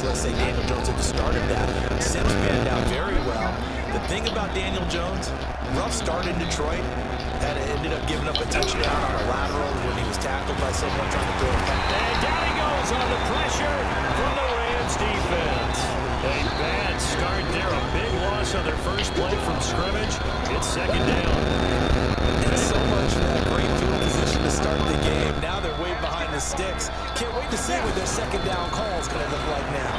let's say Daniel Jones at the start of that. Sims panned out very well. The thing about Daniel Jones, rough start in Detroit, ended up giving up a touchdown on a lateral when he was tackled by someone trying to throw a pass. And down he goes on the pressure from the Rams defense. A bad start there, a big loss on their first play from scrimmage. It's second down. And so much for that great field position to start the game. Now they're way behind the sticks. Can't wait to see what their second down call is going to look like now.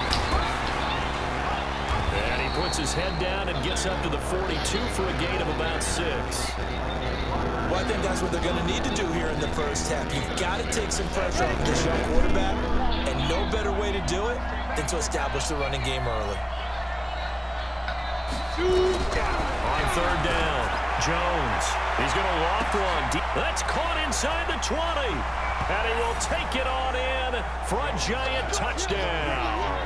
And he puts his head down and gets up to the 42 for a gain of about 6. Well, I think that's what they're going to need to do here in the first half. You've got to take some pressure off this young quarterback, and no better way to do it than to establish the running game early. On third down, Jones. He's going to loft one. That's caught inside the 20. And he will take it on in for a giant touchdown.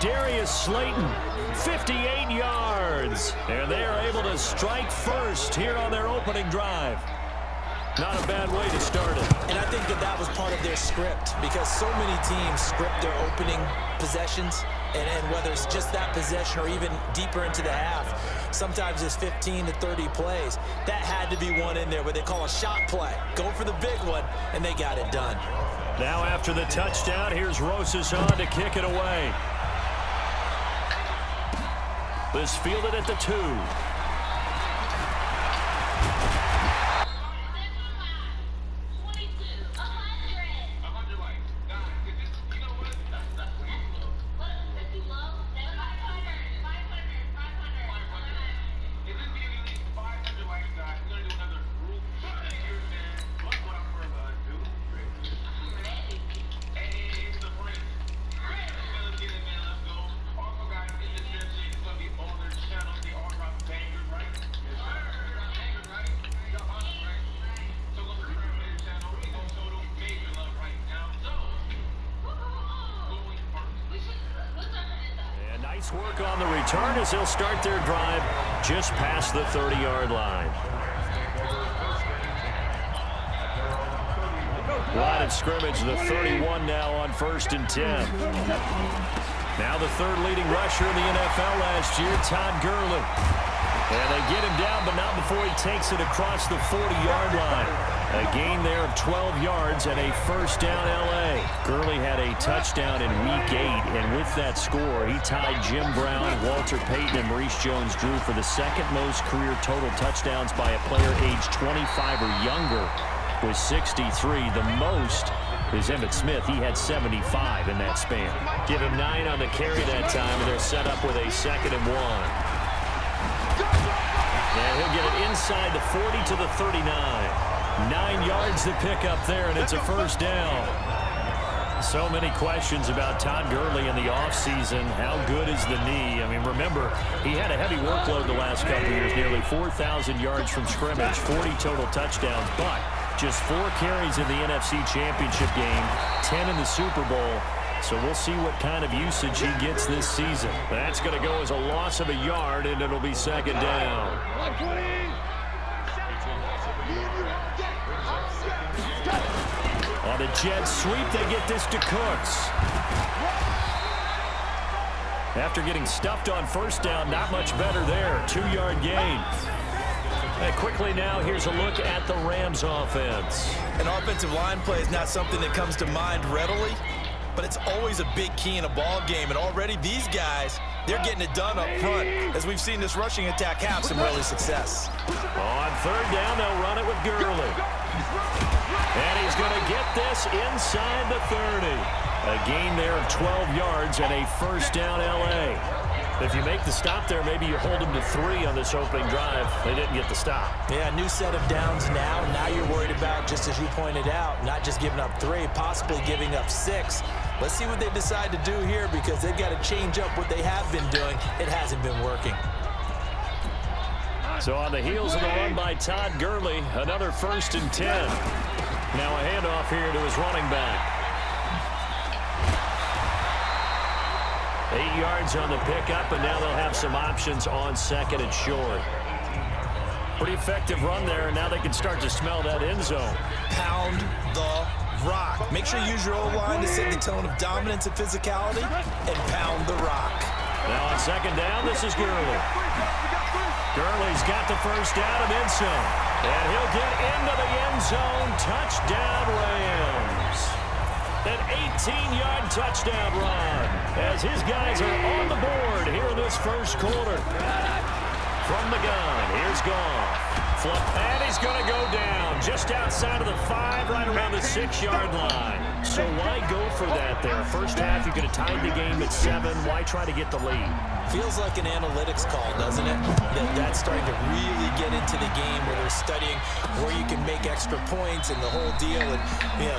Darius Slayton, 58 yards. And they are able to strike first here on their opening drive. Not a bad way to start it. And I think that was part of their script, because so many teams script their opening possessions, and whether it's just that possession or even deeper into the half, sometimes it's 15 to 30 plays. That had to be one in there where they call a shot play. Go for the big one, and they got it done. Now after the touchdown, here's Rosas on to kick it away. This fielded at the 2. Work on the return as they'll start their drive just past the 30-yard line. Line of scrimmage, the 31 now on 1st and 10. Now the third leading rusher in the NFL last year, Todd Gurley. And they get him down, but not before he takes it across the 40-yard line. A gain there of 12 yards and a first down L.A. Gurley had a touchdown in Week 8, and with that score, he tied Jim Brown, Walter Payton, and Maurice Jones-Drew for the second most career total touchdowns by a player aged 25 or younger with 63. The most is Emmitt Smith. He had 75 in that span. Give him 9 on the carry that time, and they're set up with a 2nd and 1. And he'll get it inside the 40 to the 39. 9 yards to pick up there, and it's a first down. So many questions about Todd Gurley in the offseason. How good is the knee? I mean, remember, he had a heavy workload the last couple of years, nearly 4,000 yards from scrimmage, 40 total touchdowns, but just 4 carries in the NFC Championship game, 10 in the Super Bowl. So we'll see what kind of usage he gets this season. That's going to go as a loss of a yard, and it'll be second down. On a jet sweep, they get this to Cooks. After getting stuffed on first down, not much better there. 2-yard gain. And quickly now, here's a look at the Rams offense. An offensive line play is not something that comes to mind readily, but it's always a big key in a ball game. And already these guys, they're getting it done up front. As we've seen this rushing attack have some early success. On third down, they'll run it with Gurley. And he's going to get this inside the 30. A gain there of 12 yards and a first down L.A. If you make the stop there, maybe you hold them to 3 on this opening drive. They didn't get the stop. Yeah, new set of downs now. Now you're worried about, just as you pointed out, not just giving up 3, possibly giving up 6. Let's see what they decide to do here, because they've got to change up what they have been doing. It hasn't been working. So on the heels of the run by Todd Gurley, another 1st and 10. Now a handoff here to his running back. 8 yards on the pickup, and now they'll have some options on 2nd and short. Pretty effective run there, and now they can start to smell that end zone. Pound the rock. Make sure you use your O-line to set the tone of dominance and physicality and pound the rock. Now on second down, this is Gurley. Gurley's got the first down and then some. And he'll get into the end zone. Touchdown, Rams. An 18-yard touchdown run as his guys are on the board here in this first quarter. From the gun, here's Goff. And he's going to go down just outside of the 5, right around the 6-yard line. So why go for that there? First half, you could have tied the game at 7. Why try to get the lead? Feels like an analytics call, doesn't it? That's starting to really get into the game where they're studying where you can make extra points and the whole deal and,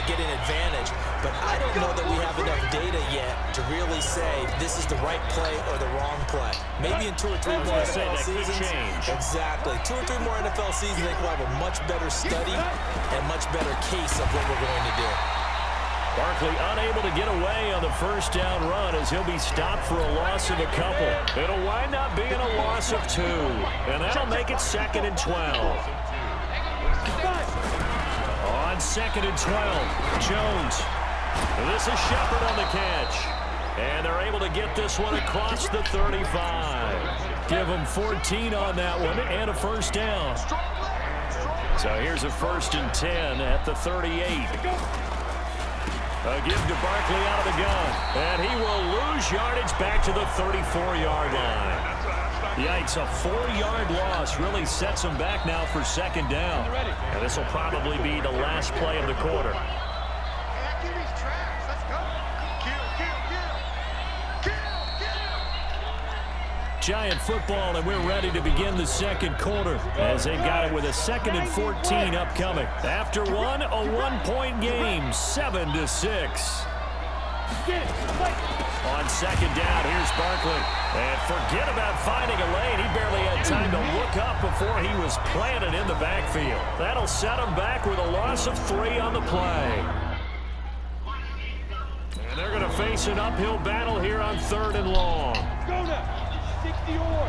get an advantage. But I don't know that we have enough data yet to really say this is the right play or the wrong play. Maybe in 2 or 3 more NFL seasons. Exactly. 2 or 3 more NFL seasons, I think we'll have a much better study and much better case of what we're going to do. Barkley unable to get away on the first down run as he'll be stopped for a loss of a couple. It'll wind up being a loss of 2, and that'll make it 2nd and 12. On 2nd and 12, Jones. This is Shepard on the catch. And they're able to get this one across the 35. Give them 14 on that one and a first down. So here's a 1st and 10 at the 38. A give to Barkley out of the gun. And he will lose yardage back to the 34-yard line. Yikes, a 4-yard loss really sets him back now for 2nd down. And this will probably be the last play of the quarter. Giant football, and we're ready to begin the second quarter as they've got it with a 2nd and 14 upcoming. After one, a 1-point game, 7-6. On 2nd down, here's Barkley. And forget about finding a lane. He barely had time to look up before he was planted in the backfield. That'll set him back with a loss of 3 on the play. And they're going to face an uphill battle here on 3rd and long. Go now. 60 or.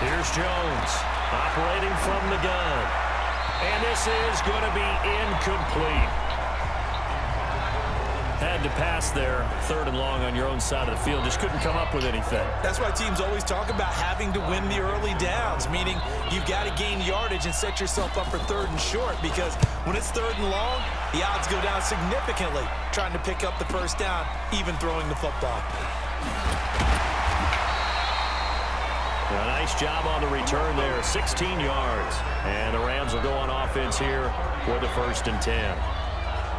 Here's Jones operating from the gun. And this is going to be incomplete. Had to pass there, 3rd and long on your own side of the field. Just couldn't come up with anything. That's why teams always talk about having to win the early downs, meaning you've got to gain yardage and set yourself up for 3rd and short, because when it's 3rd and long, the odds go down significantly trying to pick up the first down, even throwing the football. A nice job on the return there, 16 yards. And the Rams will go on offense here for the 1st and 10.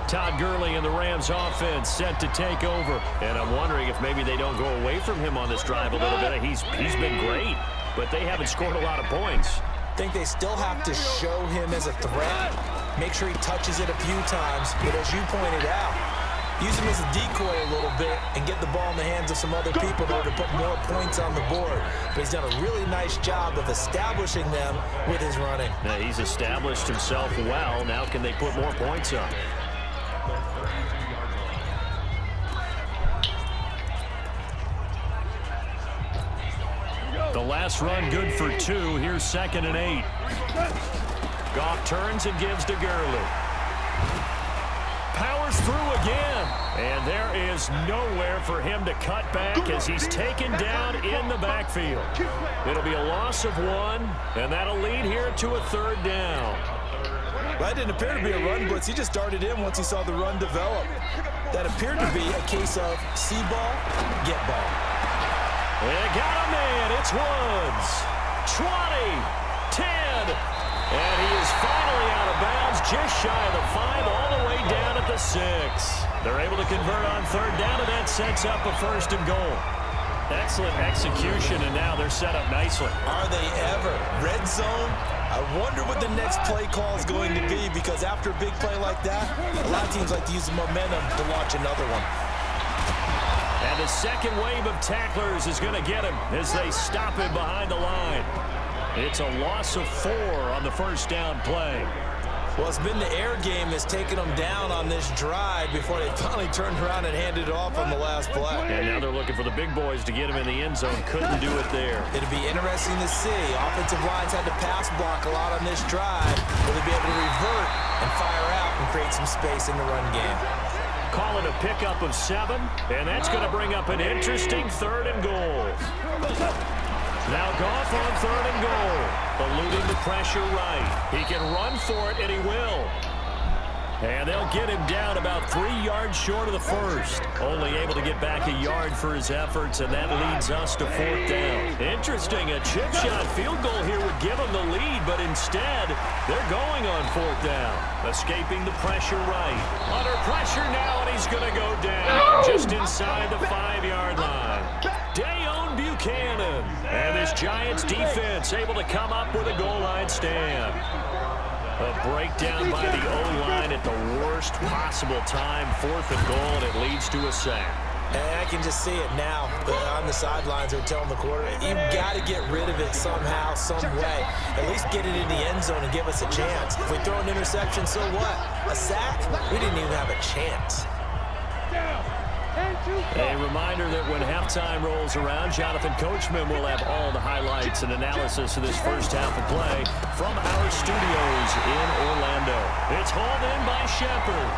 Todd Gurley and the Rams offense set to take over. And I'm wondering if maybe they don't go away from him on this drive a little bit. He's been great, but they haven't scored a lot of points. I think they still have to show him as a threat. Make sure he touches it a few times. But as you pointed out, use him as a decoy a little bit and get the ball in the hands of some other people in order to put more points on the board. But he's done a really nice job of establishing them with his running. Now, he's established himself well. Now can they put more points up? The last run good for 2. Here's 2nd and 8. Goff turns and gives to Gurley. Powers through again. And there is nowhere for him to cut back as he's taken down in the backfield. It'll be a loss of 1, and that'll lead here to a 3rd down. Well, that didn't appear to be a run blitz. He just darted in once he saw the run develop. That appeared to be a case of see ball, get ball. They got him in. It's Woods. 20, 10, and he is finally out of bounds, just shy of the 5, all the way down at the 6. They're able to convert on 3rd down, and that sets up a 1st and goal. Excellent execution, and now they're set up nicely. Are they ever? Red zone? I wonder what the next play call is going to be, because after a big play like that, a lot of teams like to use the momentum to launch another one. And the second wave of tacklers is going to get him as they stop him behind the line. It's a loss of 4 on the first down play. Well, it's been the air game that's taken them down on this drive before they finally turned around and handed it off on the last play. And now they're looking for the big boys to get him in the end zone. Couldn't do it there. It'll be interesting to see. Offensive lines had to pass block a lot on this drive. Will they be able to revert and fire out and create some space in the run game? Call it a pickup of 7, and that's going to bring up an interesting 3rd and goal. Now Goff on 3rd and goal, eluding the pressure right. He can run for it, and he will. And they'll get him down about 3 yards short of the first. Only able to get back a yard for his efforts, and that leads us to 4th down. Interesting, a chip shot field goal here would give them the lead, but instead, they're going on 4th down. Escaping the pressure right. Under pressure now, and he's going to go down just inside the 5-yard line. Dayon Buchanan. And this Giants defense able to come up with a goal line stand. A breakdown by the O-line at the worst possible time. 4th and goal, and it leads to a sack. And I can just see it now. On the sidelines, they're telling the quarterback, you've got to get rid of it somehow, some way. At least get it in the end zone and give us a chance. If we throw an interception, so what? A sack? We didn't even have a chance. A reminder that when halftime rolls around, Jonathan Coachman will have all the highlights and analysis of this first half of play from our studios in Orlando. It's hauled in by Shepard.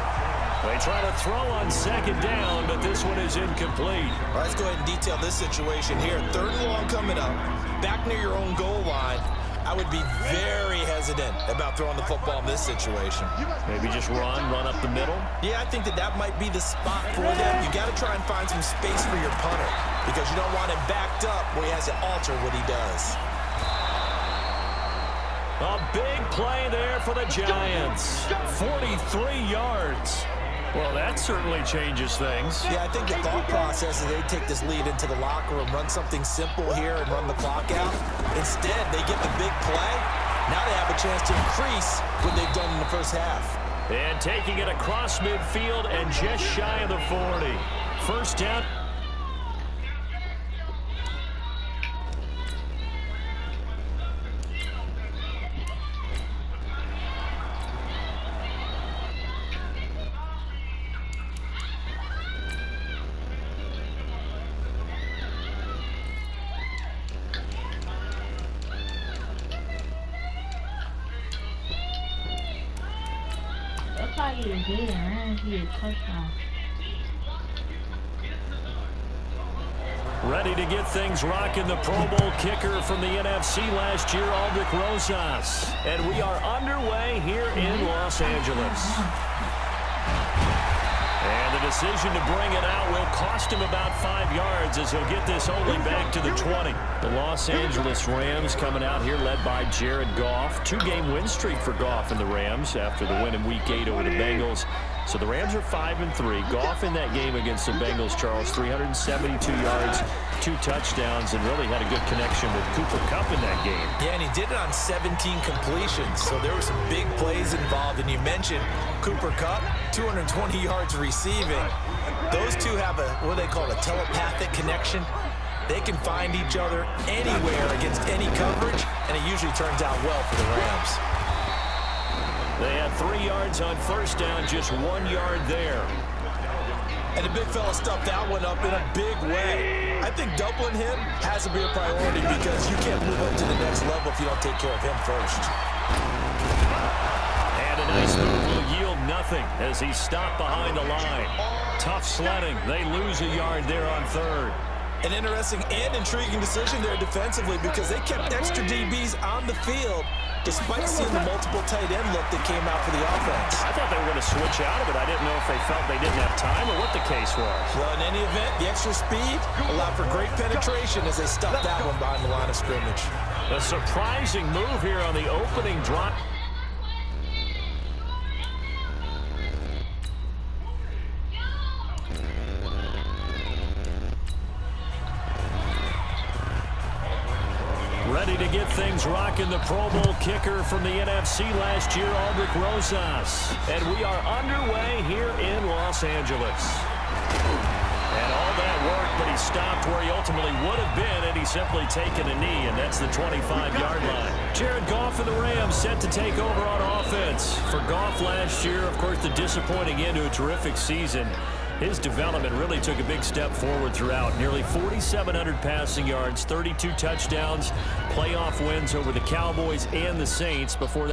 They try to throw on 2nd down, but this one is incomplete. All right, let's go ahead and detail this situation here. 3rd and long coming up, back near your own goal line. I would be very hesitant about throwing the football in this situation. Maybe just run up the middle? Yeah, I think that might be the spot for them. You got to try and find some space for your punter because you don't want him backed up where he has to alter what he does. A big play there for the Giants. 43 yards. Well, that certainly changes things. Yeah, I think the thought process is they take this lead into the locker room, run something simple here and run the clock out. Instead, they get the big play. Now they have a chance to increase what they've done in the first half. And taking it across midfield and just shy of the 40. 1st down. Ready to get things rocking, the Pro Bowl kicker from the NFC last year, Aldrich Rosas. And we are underway here in Los Angeles. And the decision to bring it out will cost him about 5 yards as he'll get this only back to the 20. The Los Angeles Rams coming out here led by Jared Goff. 2-game win streak for Goff and the Rams after the win in Week 8 over the Bengals. So the Rams are 5-3. Goff in that game against the Bengals, Charles, 372 yards, 2 touchdowns, and really had a good connection with Cooper Kupp in that game. Yeah, and he did it on 17 completions, so there were some big plays involved. And you mentioned Cooper Kupp, 220 yards receiving. Those two have what they call a telepathic connection. They can find each other anywhere against any coverage, and it usually turns out well for the Rams. They had 3 yards on 1st down, just 1 yard there. And the big fella stuffed that one up in a big way. I think doubling him has to be a priority because you can't move up to the next level if you don't take care of him first. And a nice move will yield nothing as he's stopped behind the line. Tough sledding. They lose a yard there on 3rd. An interesting and intriguing decision there defensively because they kept extra DBs on the field despite seeing the multiple tight end look that came out for the offense. I thought they were going to switch out of it. I didn't know if they felt they didn't have time or what the case was. Well, in any event, the extra speed allowed for great penetration as they stuffed that one behind the line of scrimmage. A surprising move here on the opening drive. Ready to get things rocking, the Pro Bowl kicker from the NFC last year, Aldrich Rosas. And we are underway here in Los Angeles. And all that work but he stopped where he ultimately would have been had he simply taken a knee, and that's the 25-yard line. Jared Goff and the Rams set to take over on offense. For Goff last year, of course, the disappointing end to a terrific season. His development really took a big step forward throughout. Nearly 4,700 passing yards, 32 touchdowns, playoff wins over the Cowboys and the Saints before